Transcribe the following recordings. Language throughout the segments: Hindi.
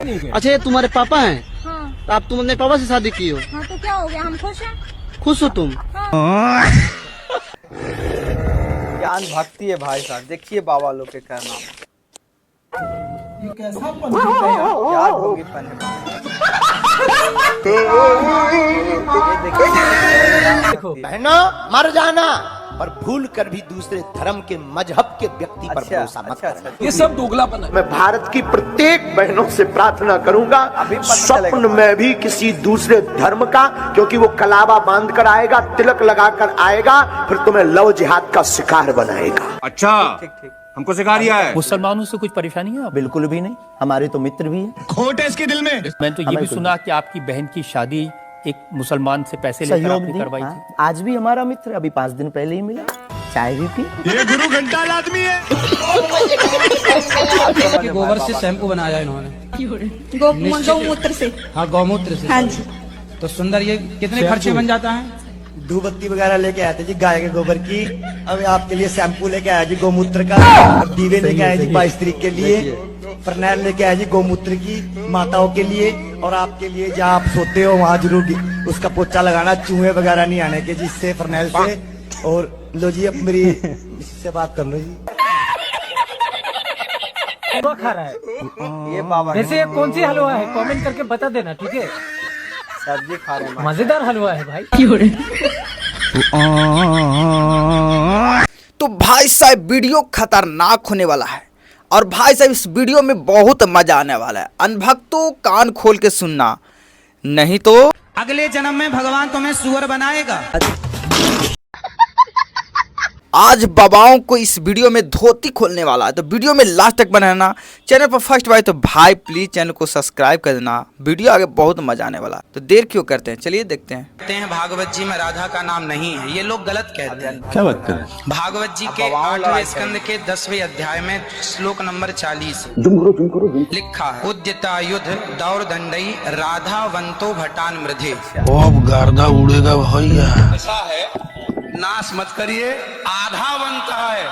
अच्छा, ये तुम्हारे पापा हैं? हाँ। तो आप तुम अपने पापा से शादी की हो? हाँ, तो क्या हो गया, हम खुश हैं। खुश हो तुम? क्या भक्ति है भाई साहब, देखिए बाबा लोग के कहना। ये कैसा पंडित है यार? क्या ढोंगीपन है। देखो बहनों, मर जाना पर भूल कर भी दूसरे धर्म के मजहब के व्यक्ति पर भरोसा मत करना। ये सब दोगलापन है। मैं भारत की प्रत्येक बहनों से प्रार्थना करूंगा, स्वप्न में भी किसी दूसरे धर्म का, क्योंकि वो कलावा बांध कर आएगा, तिलक लगा कर आएगा, फिर तुम्हें लव जिहाद का शिकार बनाएगा। अच्छा, हमको सिखा रिया है। मुसलमानों से कुछ परेशानी है? बिल्कुल भी नहीं, हमारे तो मित्र भी हैं। खोट है इसके दिल में। मैंने तो ये भी सुना कि आपकी बहन की शादी एक मुसलमान से पैसे लेकर सहयोग आपने दी, करवाई हाँ। थी। आज भी हमारा मित्र, अभी 5 दिन पहले ही मिला, चाय भी पी। ये गुरु घंटाल आदमी है। गोबर से शैम्पू बनाया इन्होंने। गौमूत्र से। हाँ, गौमूत्र से। हाँ जी। तो सुंदर, ये कितने खर्चे बन जाता है? धूपबत्ती वगैरह लेके आए थे जी गाय के गोबर की। अब आपके लिए शैम्पू लेके आया जी गौमूत्र का। अब दीवे लेके आए जी 22 तारीख के लिए। फरनैल लेके आए जी गौमूत्र की माताओं के लिए। और आपके लिए जहाँ आप सोते हो वहाँ जरूर उसका पोछा लगाना, चूहे वगैरह नहीं आने के जिससे फरनैल से। और लो जी, अब मेरी इससे बात कर लो जी। तो खा रहा है ये बाबा वैसे कौन सी हलवा है, कमेंट करके बता देना, ठीक है? सब्जी खा रहे हैं। मजेदार हलवा है भाई। तो भाई साहब वीडियो खतरनाक होने वाला है, और भाई साहब इस वीडियो में बहुत मजा आने वाला है। अनभक्तों कान खोल के सुनना, नहीं तो अगले जन्म में भगवान तुम्हें सुअर बनाएगा। आज बाबाओं को इस वीडियो में धोती खोलने वाला है, तो वीडियो में लास्ट तक बने रहना। चैनल पर फर्स्ट बार तो भाई प्लीज चैनल को सब्सक्राइब कर देना, वीडियो आगे बहुत मजा आने वाला है। तो देर क्यों करते हैं, चलिए देखते हैं। कहते हैं भागवत जी में राधा का नाम नहीं है, ये लोग गलत कहते हैं। क्या बात कर? भागवत जी के 8वें स्कंद के 10वें अध्याय में श्लोक नंबर 40 लिखा है, उद्यता युद्ध दौर दंडई राधावंतो भटान मृधे। अब गार्दा उड़ेगा भैया। ऐसा है, नाश मत करिए, आधा बनता है।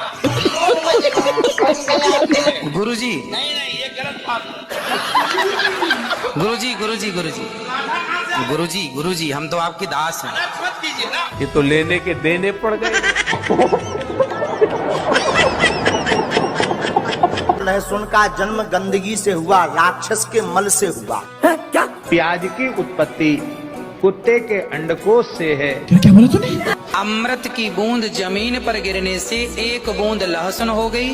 गुरुजी नहीं, ये गलत बात। गुरुजी हम तो आपकी दास हैं। ये तो लेने के देने पड़ गए। लहसुन का जन्म गंदगी से हुआ, राक्षस के मल से हुआ। क्या? प्याज की उत्पत्ति कुत्ते के अंडकोश से है। क्या बोला तूने? अमृत की बूंद जमीन पर गिरने से एक बूंद लहसुन हो गई,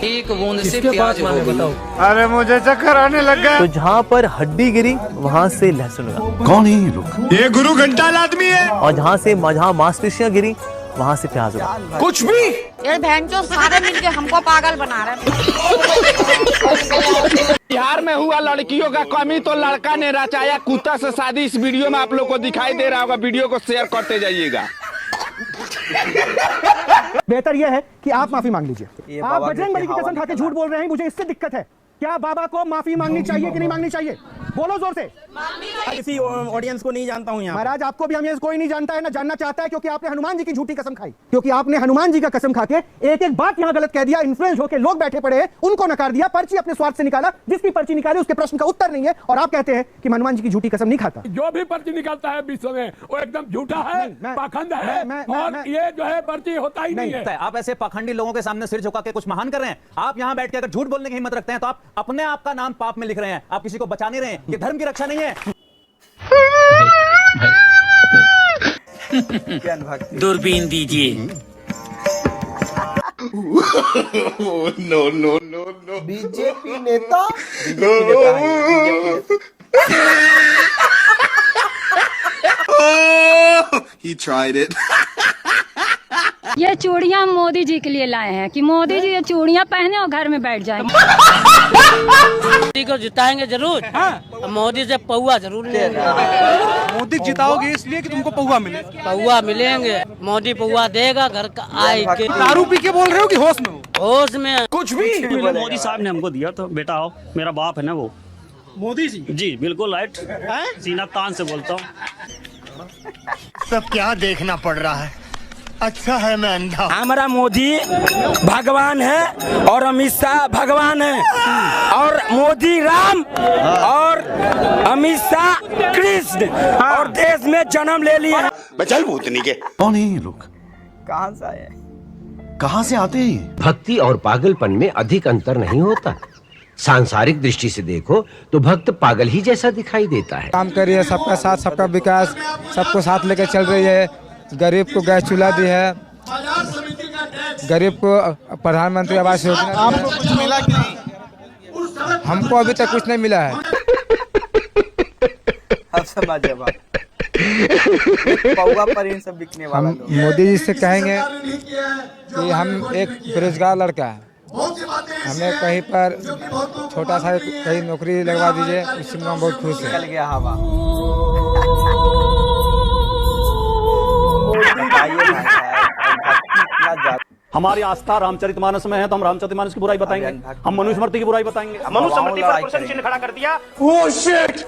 एक बूंद से प्याज हो गई। अरे मुझे चक्कर आने लग गया। तो जहाँ पर हड्डी गिरी वहाँ से लहसुन लगा, कौन है ये लोग? ये गुरु घंटाल आदमी है। और जहाँ मांसपेशियाँ गिरी वहाँ से प्याज लगा। कुछ भी। ये बहन जो सारे मिलके हमको पागल बना रहे हैं। बिहार में हुआ लड़कियों का कमी तो लड़का ने रचाया कुत्ता से शादी। इस वीडियो में आप लोग को दिखाई दे रहा होगा, वीडियो को शेयर करते जाइएगा। बेहतर यह है कि आप माफी मांग लीजिए। ये आप बाबा बजरंग बली की हवा कसम खा के झूठ बोल रहे हैं, मुझे इससे दिक्कत है। क्या बाबा को माफी मांगनी चाहिए कि नहीं मांगनी चाहिए? बोलो जोर से। किसी ऑडियंस को नहीं जानता हूँ यहाँ। महाराज, आपको भी हमें कोई नहीं जानता है, ना जानना चाहता है, क्योंकि आपने हनुमान जी की झूठी कसम खाई। क्योंकि आपने हनुमान जी का कसम खा के एक एक बात यहाँ गलत कह दिया। इन्फ्लुएंस होकर लोग बैठे पड़े हैं, उनको नकार दिया, पर्ची अपने स्वार्थ से निकाला। जिसकी पर्ची निकाली उसके प्रश्न का उत्तर नहीं है, और आप कहते हैं कि हनुमान जी की झूठी कसम नहीं खाता। जो भी पर्ची निकालता है विश्व में वो एकदम झूठा है, पाखंड है, और ये जो है पर्ची होता ही नहीं है। आप ऐसे पाखंडी लोगों के सामने सिर झुका के कुछ महान कर रहे हैं। आप यहाँ बैठ के अगर झूठ बोलने की हिम्मत रखते हैं तो आप अपने आप का नाम पाप में लिख रहे हैं। आप किसी को बचा नहीं रहे हैं, ये धर्म की रक्षा नहीं है। दूरबीन दीजिए। No no no no. BJP नेता, He tried it. ये चूड़ियाँ मोदी जी के लिए लाए हैं कि मोदी जी ये चूड़ियाँ पहने और घर में बैठ जाएं। मोदी को जिताएंगे जरूर। हाँ। मोदी से पौवा जरूर लेंगे। मोदी जिताओगे इसलिए कि तुमको पौवा मिले? पौवा मिलेंगे, मोदी पौवा देगा, घर का आए के। दारू पी के बोल रहे हो कि होश में हो? होश में। कुछ भी। मोदी साहब ने हमको दिया तो बेटा आओ, मेरा बाप है ना वो। मोदी जी जी बिल्कुल राइट, सीना तान से बोलता हूँ। सब क्या देखना पड़ रहा है? अच्छा है मैं अंधा। हमारा मोदी भगवान है और अमित शाह भगवान है, और मोदी राम और अमित शाह कृष्ण और देश में जन्म ले लिया। चल भूतनी के कौन है ये लोग? कहाँ से आए? कहाँ से आते हैं? भक्ति और पागलपन में अधिक अंतर नहीं होता। सांसारिक दृष्टि से देखो तो भक्त पागल ही जैसा दिखाई देता है। काम करिए, सबका साथ सबका विकास, सबको साथ लेकर चल रही है। गरीब को गैस चूल्हा दी है, गरीब को प्रधानमंत्री आवास योजना। आपको कुछ मिला कि नहीं? हमको अभी तक कुछ नहीं मिला है। अब समझे बात। पौवा पर इन सब बिकने वाला हम मोदी जी से कहेंगे कि हम एक बेरोजगार लड़का है, हमें कहीं पर छोटा सा कहीं नौकरी लगवा दीजिए, उससे हम बहुत खुश हैं। चल गया हवा। हमारी आस्था रामचरितमानस में है तो हम रामचरितमानस की बुराई बताएंगे, हम मनुस्मृति की बुराई बताएंगे। मनुस्मृति पर प्रश्न चिन्ह खड़ा कर दिया।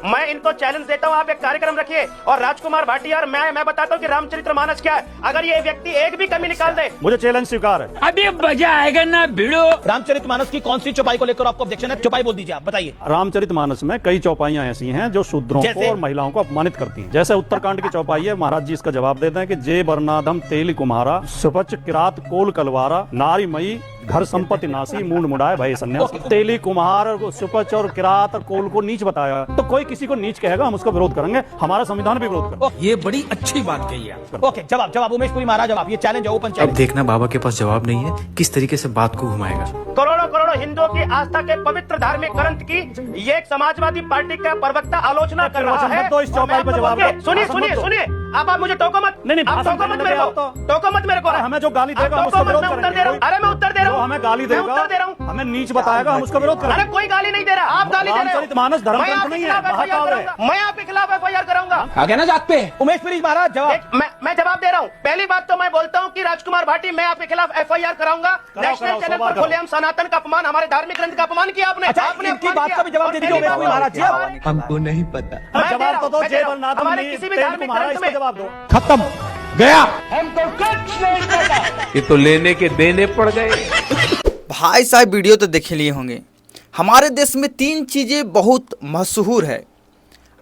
मैं इनको चैलेंज देता हूँ, आप एक कार्यक्रम रखिए और राजकुमार भाटिया और मैं बताता हूँ कि रामचरितमानस क्या है। अगर ये व्यक्ति एक भी कमी निकाल दे, मुझे चैलेंज स्वीकार है। अभी मजा आएगा ना भिड़ो। रामचरितमानस की कौन सी चौपाई को लेकर आपको ऑब्जेक्शन है? चौपाई बोल दीजिए, आप बताइए। रामचरितमानस में कई चौपाइयां ऐसी हैं जो शूद्रों को और महिलाओं को अपमानित करती हैं। जैसे उत्तरकांड की चौपाई है, महाराज जी इसका जवाब देते हैं कि जे वर्णाधम तेल कुम्हारा, सुपच किरात कोल कलवारा, नारी मई घर संपत्ति नासी, मूंड मुड़ाए भय सन्यास। तेली कुम्हार, सुपच और किरात और कोल को नीच बताया, तो कोई किसी को नीच कहेगा हम उसका विरोध करेंगे, हमारा संविधान भी विरोध करेगा। ये बड़ी अच्छी बात कही है। ओके, जवाब उमेश पुरी महाराज जवाब। ये चैलेंज है, ओपन चैलेंज। अब देखना बाबा के पास जवाब नहीं है, किस तरीके से बात को घुमाएगा। करोड़ों करोड़ों हिंदुओं की आस्था के पवित्र धार्मिक ग्रंथ की ये एक समाजवादी पार्टी का प्रवक्ता आलोचना कर रहा है। तो इस चौपाई पर जवाब सुनिए सुनिए सुनिए, आप मुझे टोको मत। नहीं, आप टोको मत मेरे को, टोको मत मेरे को। हमें जो गाली देगा हम उसका विरोध करेंगे। अरे मैं उत्तर दे रहा हूँ। हमें गाली देगा, उत्तर दे रहा हूँ। हमें नीच बताएगा, हम उसका विरोध करेंगे। अरे कोई गाली नहीं दे रहा, आप गाली दे रहे हो। रामचरितमानस धर्म ग्रंथ नहीं है, मैं आपके खिलाफ FIR कराऊंगा। आगे ना जात पे। उमेश पुरी महाराज जवाब। मैं जवाब दे रहा हूँ। पहली बात तो मैं बोलता हूँ कि राजकुमार भाटी, मैं आपके खिलाफ FIR कराऊंगा। नेशनल चैनल पर खुलेआम सनातन का अपमान, हमारे धार्मिक ग्रंथ का अपमान किया आपने। आपने इनकी बात का भी जवाब दे दीजिए उमेश पुरी महाराज जी। हमको नहीं पता। जवाब तो दो, जय बलनाथ हमारे किसी भी धार्मिक ग्रंथ में जवाब दो। खत्म गया। हमको कुछ नहीं पता। ये तो लेने के देने पड़ गए। भाई साहब वीडियो तो देख लिए होंगे। हमारे देश में 3 चीज़ें बहुत मशहूर है,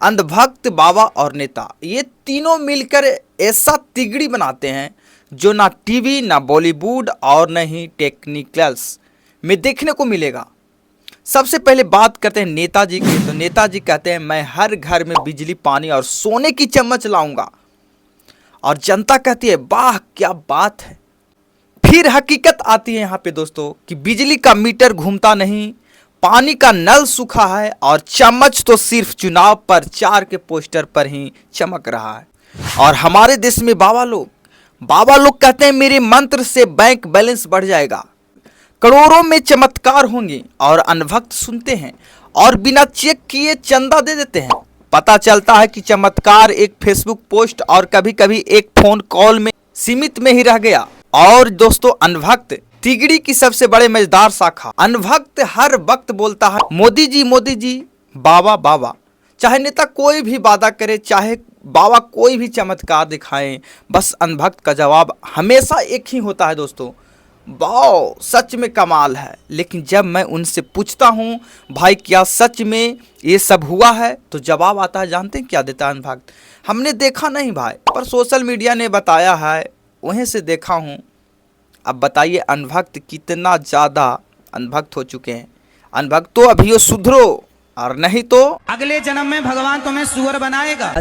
अंधभक्त, बाबा और नेता। ये तीनों मिलकर ऐसा तिगड़ी बनाते हैं जो ना टीवी, ना बॉलीवुड और न ही टेक्निकल्स में देखने को मिलेगा। सबसे पहले बात करते हैं नेताजी की। तो नेताजी कहते हैं मैं हर घर में बिजली, पानी और सोने की चम्मच लाऊंगा, और जनता कहती है वाह क्या बात है। फिर हकीकत आती है यहाँ पे दोस्तों कि बिजली का मीटर घूमता नहीं, पानी का नल सूखा है, और चम्मच तो सिर्फ चुनाव प्रचार के पोस्टर पर ही चमक रहा है। और हमारे देश में बाबा लोग कहते हैं मेरे मंत्र से बैंक बैलेंस बढ़ जाएगा, करोड़ों में चमत्कार होंगे। और अनभक्त सुनते हैं और बिना चेक किए चंदा दे देते हैं। पता चलता है कि चमत्कार एक फेसबुक पोस्ट और कभी कभी एक फोन कॉल में सीमित में ही रह गया। और दोस्तों अनभक्त तिगड़ी की सबसे बड़े मजेदार शाखा। अनभक्त हर वक्त बोलता है मोदी जी, बाबा बाबा। चाहे नेता कोई भी वादा करे, चाहे बाबा कोई भी चमत्कार दिखाएं, बस अनभक्त का जवाब हमेशा एक ही होता है दोस्तों, वाओ सच में कमाल है। लेकिन जब मैं उनसे पूछता हूँ भाई क्या सच में ये सब हुआ है, तो जवाब आता है जानते हैं क्या देता है अनभक्त, हमने देखा नहीं भाई, पर सोशल मीडिया ने बताया है, वहीं से देखा हूँ। अब बताइए अनभक्त कितना ज़्यादा अनभक्त हो चुके हैं। अनभक्त तो अभी सुधरो, और नहीं तो अगले जन्म में भगवान तुम्हें सुअर बनाएगा।